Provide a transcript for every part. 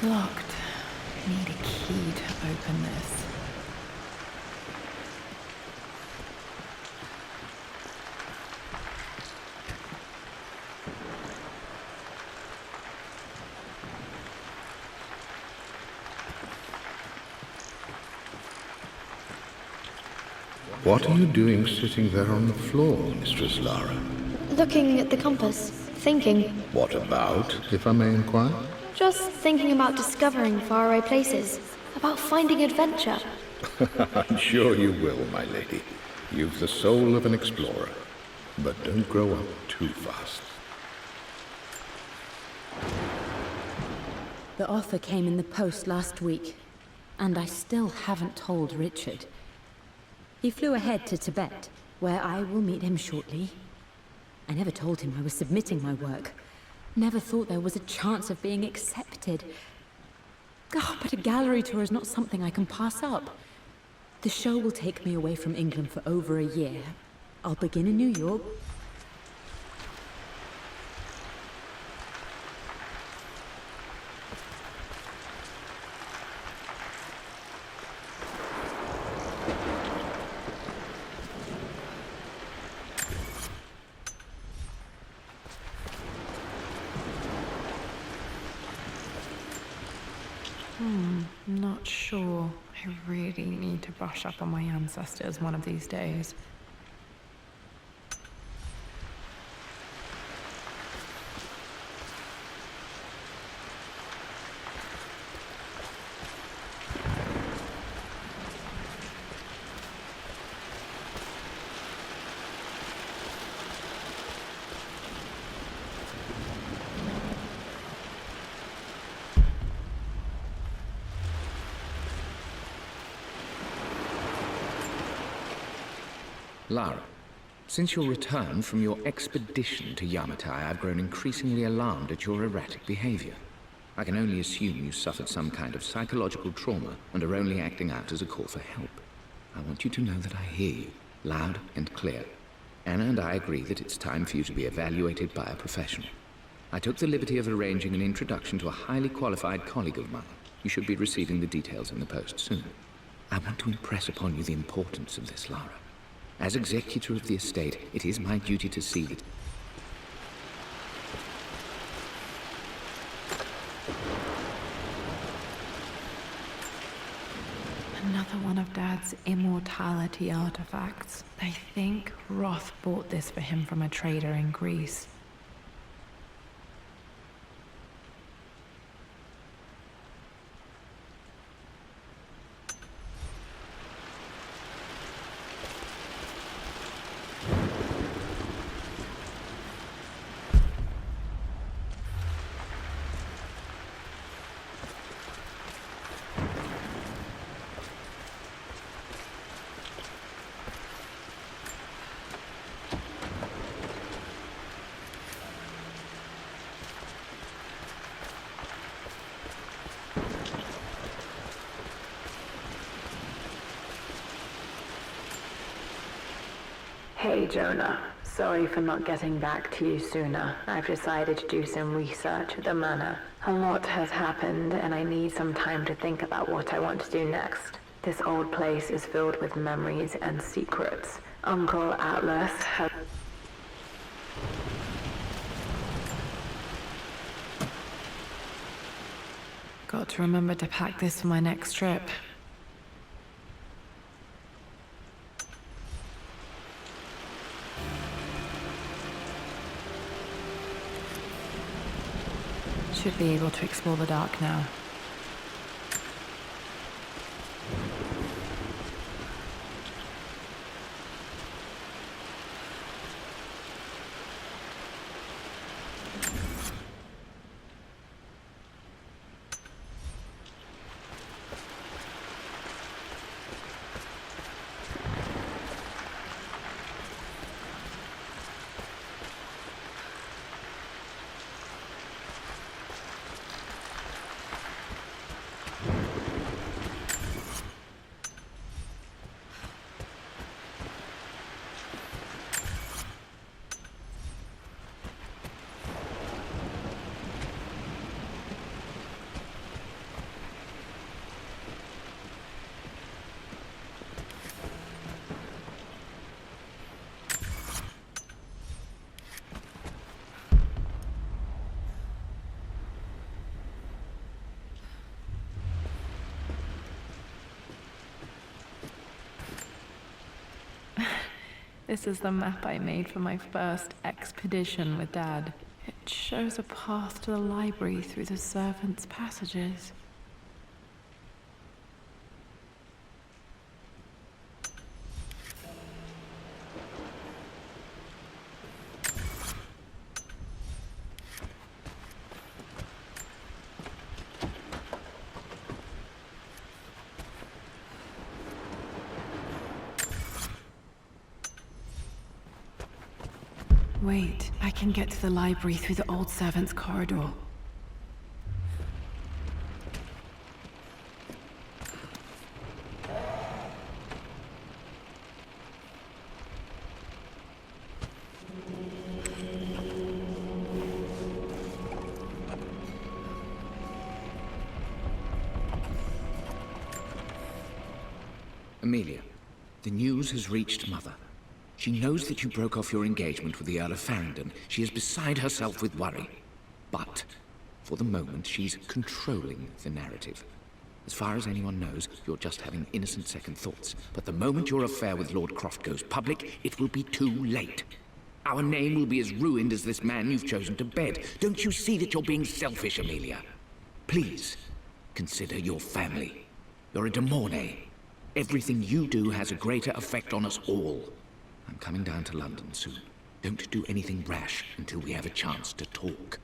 Locked. Need a key to open this. What are you doing sitting there on the floor, Mistress Lara? Looking at the compass, thinking. What about, if I may inquire? Just thinking about discovering faraway places, about finding adventure. I'm sure you will, my lady. You've the soul of an explorer. But don't grow up too fast. The offer came in the post last week, and I still haven't told Richard. He flew ahead to Tibet, where I will meet him shortly. I never told him I was submitting my work. Never thought there was a chance of being accepted. Oh, but a gallery tour is not something I can pass up. The show will take me away from England for over a year. I'll begin in New York. Not sure. I really need to brush up on my ancestors one of these days. Lara, since your return from your expedition to Yamatai, I've grown increasingly alarmed at your erratic behavior. I can only assume you suffered some kind of psychological trauma and are only acting out as a call for help. I want you to know that I hear you, loud and clear. Anna and I agree that it's time for you to be evaluated by a professional. I took the liberty of arranging an introduction to a highly qualified colleague of mine. You should be receiving the details in the post soon. I want to impress upon you the importance of this, Lara. As executor of the estate, it is my duty to see that... Another one of Dad's immortality artifacts. I think Roth bought this for him from a trader in Greece. Hey Jonah, sorry for not getting back to you sooner. I've decided to do some research at the manor. A lot has happened and I need some time to think about what I want to do next. This old place is filled with memories and secrets. Uncle Atlas has... Got to remember to pack this for my next trip. Should be able to explore the dark now. This is the map I made for my first expedition with Dad. It shows a path to the library through the servants' passages. Wait, I can get to the library through the old servants' corridor. Amelia, the news has reached Mother. She knows that you broke off your engagement with the Earl of Farringdon. She is beside herself with worry. But, for the moment, she's controlling the narrative. As far as anyone knows, you're just having innocent second thoughts. But the moment your affair with Lord Croft goes public, it will be too late. Our name will be as ruined as this man you've chosen to bed. Don't you see that you're being selfish, Amelia? Please, consider your family. You're a de Mornay. Everything you do has a greater effect on us all. I'm coming down to London soon. Don't do anything rash until we have a chance to talk.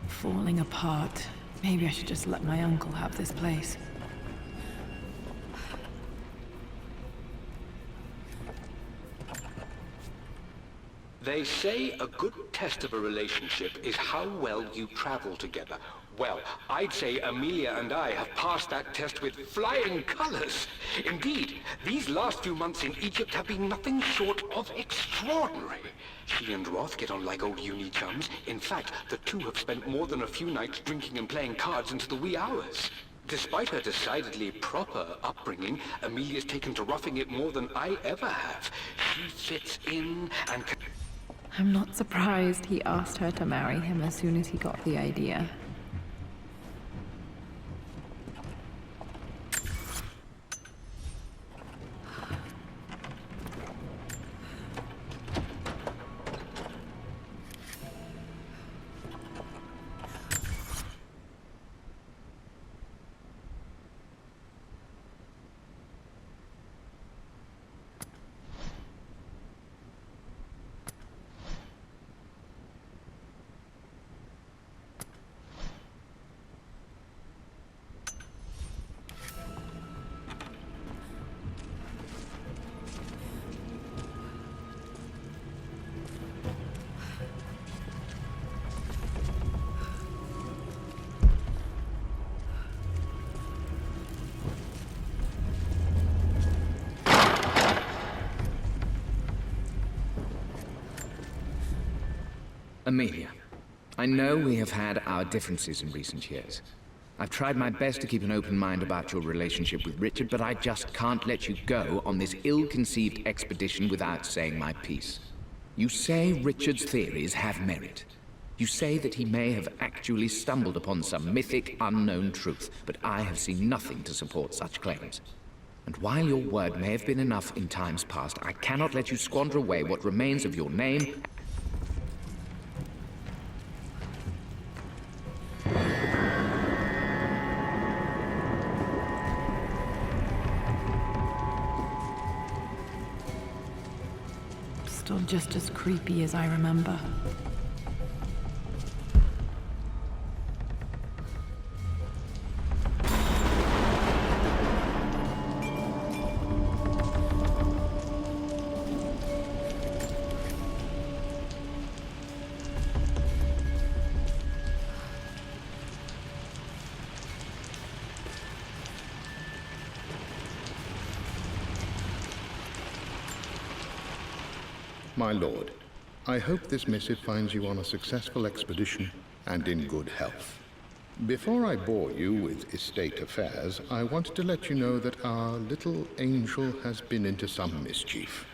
Falling apart. Maybe I should just let my uncle have this place. They say a good test of a relationship is how well you travel together. Well, I'd say Amelia and I have passed that test with flying colors. Indeed, these last few months in Egypt have been nothing short of extraordinary. She and Roth get on like old uni chums. In fact, the two have spent more than a few nights drinking and playing cards into the wee hours. Despite her decidedly proper upbringing, Amelia's taken to roughing it more than I ever have. She fits in and I'm not surprised he asked her to marry him as soon as he got the idea. Amelia, I know we have had our differences in recent years. I've tried my best to keep an open mind about your relationship with Richard, but I just can't let you go on this ill-conceived expedition without saying my piece. You say Richard's theories have merit. You say that he may have actually stumbled upon some mythic, unknown truth, but I have seen nothing to support such claims. And while your word may have been enough in times past, I cannot let you squander away what remains of your name. Still just as creepy as I remember. My lord, I hope this missive finds you on a successful expedition and in good health. Before I bore you with estate affairs, I wanted to let you know that our little angel has been into some mischief.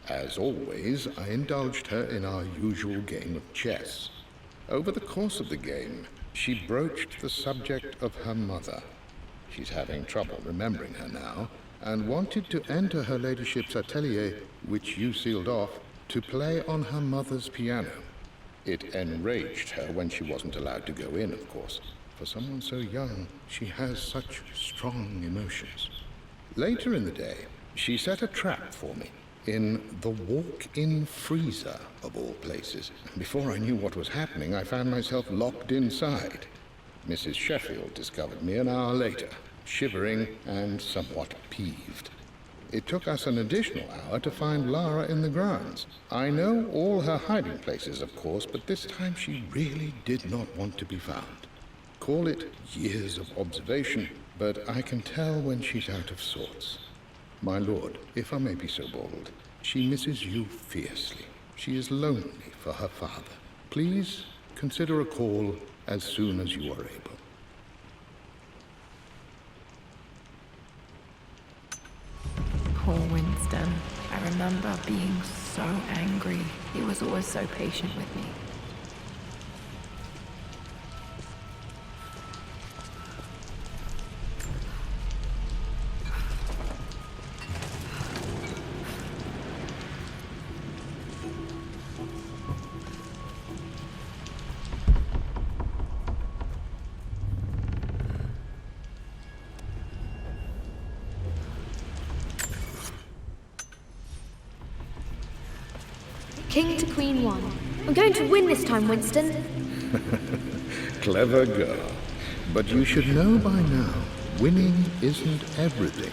As always, I indulged her in our usual game of chess. Over the course of the game, she broached the subject of her mother. She's having trouble remembering her now, and wanted to enter her ladyship's atelier, which you sealed off, to play on her mother's piano. It enraged her when she wasn't allowed to go in, of course. For someone so young, she has such strong emotions. Later in the day, she set a trap for me in the walk-in freezer, of all places. Before I knew what was happening, I found myself locked inside. Mrs. Sheffield discovered me an hour later, shivering and somewhat peeved. It took us an additional hour to find Lara in the grounds. I know all her hiding places, of course, but this time she really did not want to be found. Call it years of observation, but I can tell when she's out of sorts. My lord, if I may be so bold, she misses you fiercely. She is lonely for her father. Please consider a call as soon as you are able. Poor Winston. I remember being so angry. He was always so patient with me. King to Queen 1. I'm going to win this time, Winston. Clever girl. But you should know by now, winning isn't everything.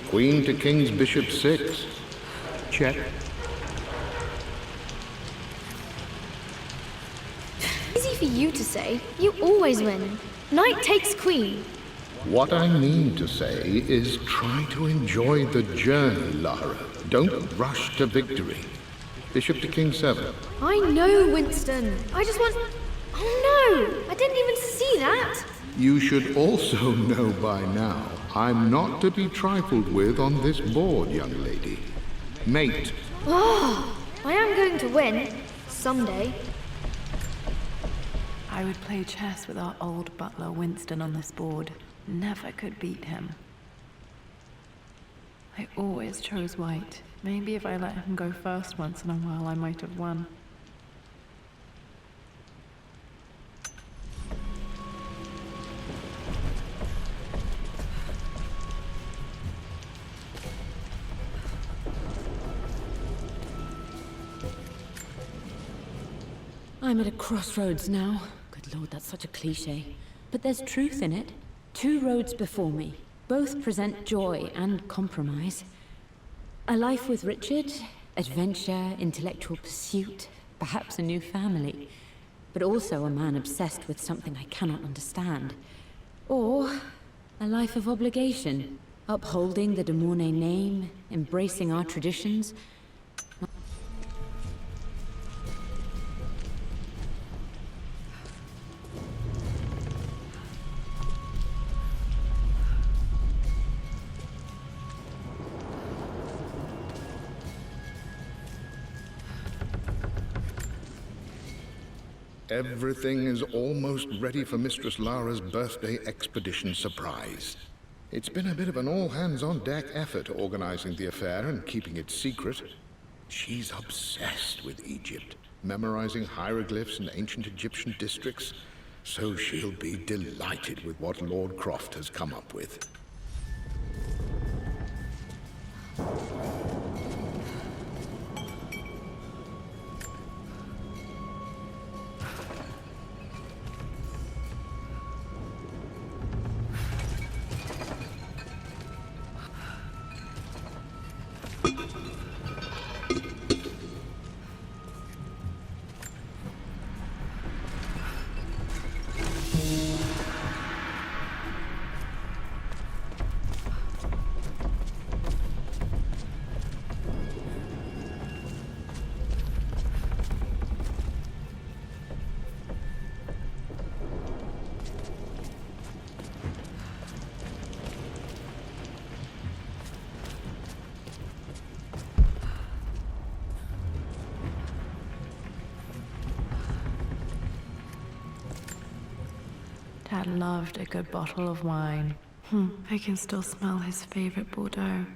Queen to King's Bishop 6. Check. Easy for you to say. You always win. Knight takes Queen. What I mean to say is try to enjoy the journey, Lara. Don't rush to victory. Bishop to King 7. I know, Winston. I just want... Oh no! I didn't even see that! You should also know by now, I'm not to be trifled with on this board, young lady. Mate. Oh, I am going to win. Someday. I would play chess with our old butler Winston on this board. Never could beat him. I always chose white. Maybe if I let him go first once in a while, I might have won. I'm at a crossroads now. Good lord, that's such a cliché. But there's truth in it. 2 roads before me. Both present joy and compromise. A life with Richard, adventure, intellectual pursuit, perhaps a new family. But also a man obsessed with something I cannot understand. Or a life of obligation, upholding the de Mornay name, embracing our traditions. Everything is almost ready for Mistress Lara's birthday expedition surprise. It's been a bit of an all-hands-on-deck effort organizing the affair and keeping it secret. She's obsessed with Egypt, memorizing hieroglyphs and ancient Egyptian districts, so she'll be delighted with what Lord Croft has come up with. Dad loved a good bottle of wine. I can still smell his favorite Bordeaux.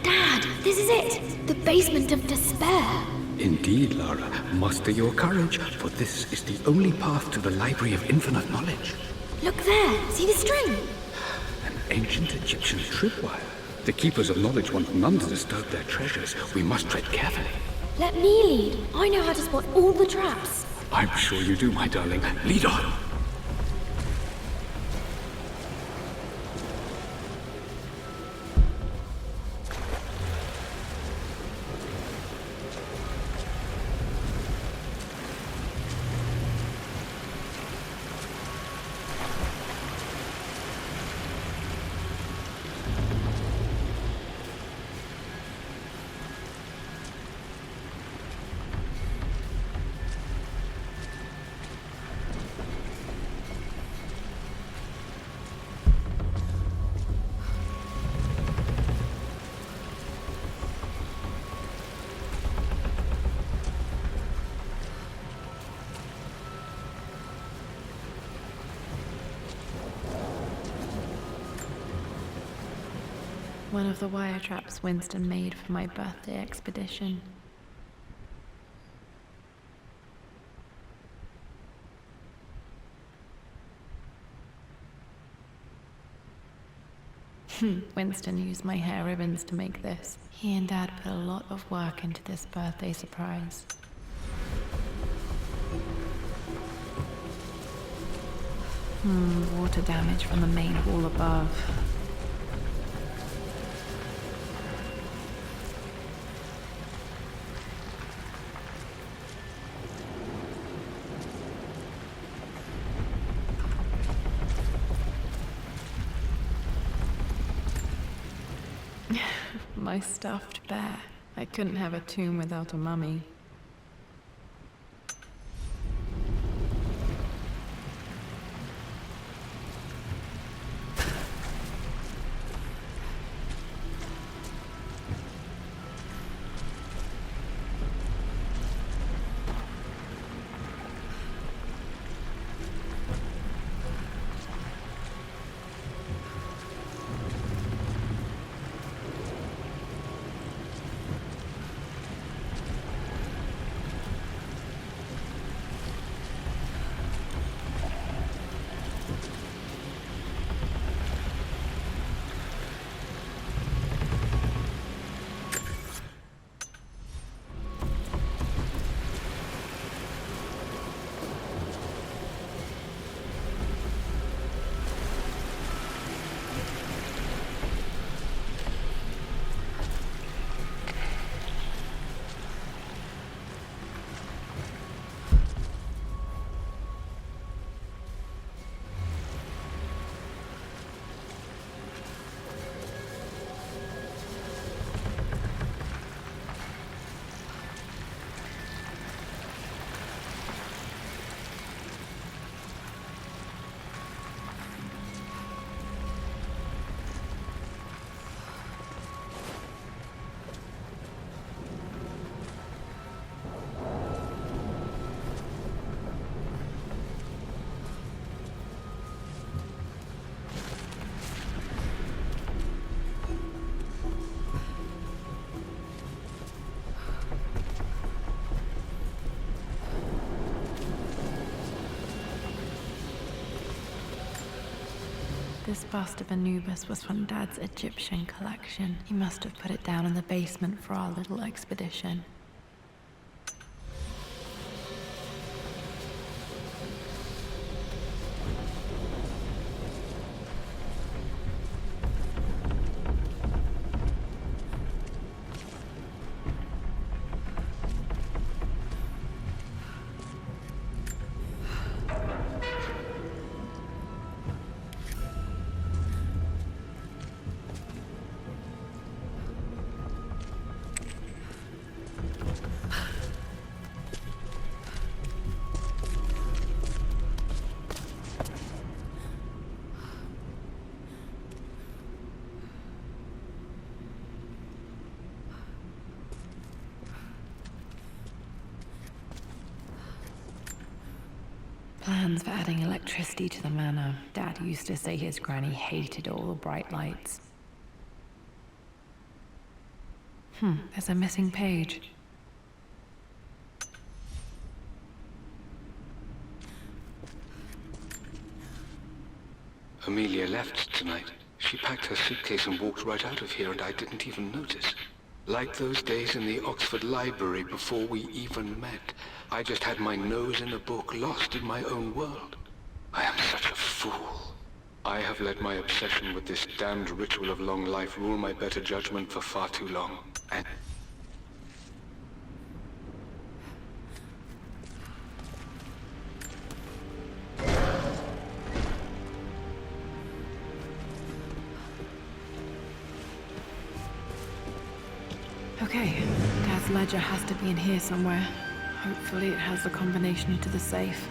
Dad, this is it! The basement of despair! Indeed, Lara. Muster your courage, for this is the only path to the Library of Infinite Knowledge. Look there! See the string? An ancient Egyptian tripwire. The Keepers of Knowledge want none to disturb their treasures. We must tread carefully. Let me lead. I know how to spot all the traps. I'm sure you do, my darling. Lead on! One of the wire traps Winston made for my birthday expedition. Winston used my hair ribbons to make this. He and Dad put a lot of work into this birthday surprise. Water damage from the main hall above. My stuffed bear. I couldn't have a tomb without a mummy. This bust of Anubis was from Dad's Egyptian collection. He must have put it down in the basement for our little expedition. plans for adding electricity to the manor. Dad used to say his granny hated all the bright lights. There's a missing page. Amelia left tonight. She packed her suitcase and walked right out of here, and I didn't even notice. Like those days in the Oxford Library before we even met. I just had my nose in a book, lost in my own world. I am such a fool. I have let my obsession with this damned ritual of long life rule my better judgment for far too long. And... Okay, Dad's ledger has to be in here somewhere. Hopefully it has the combination to the safe.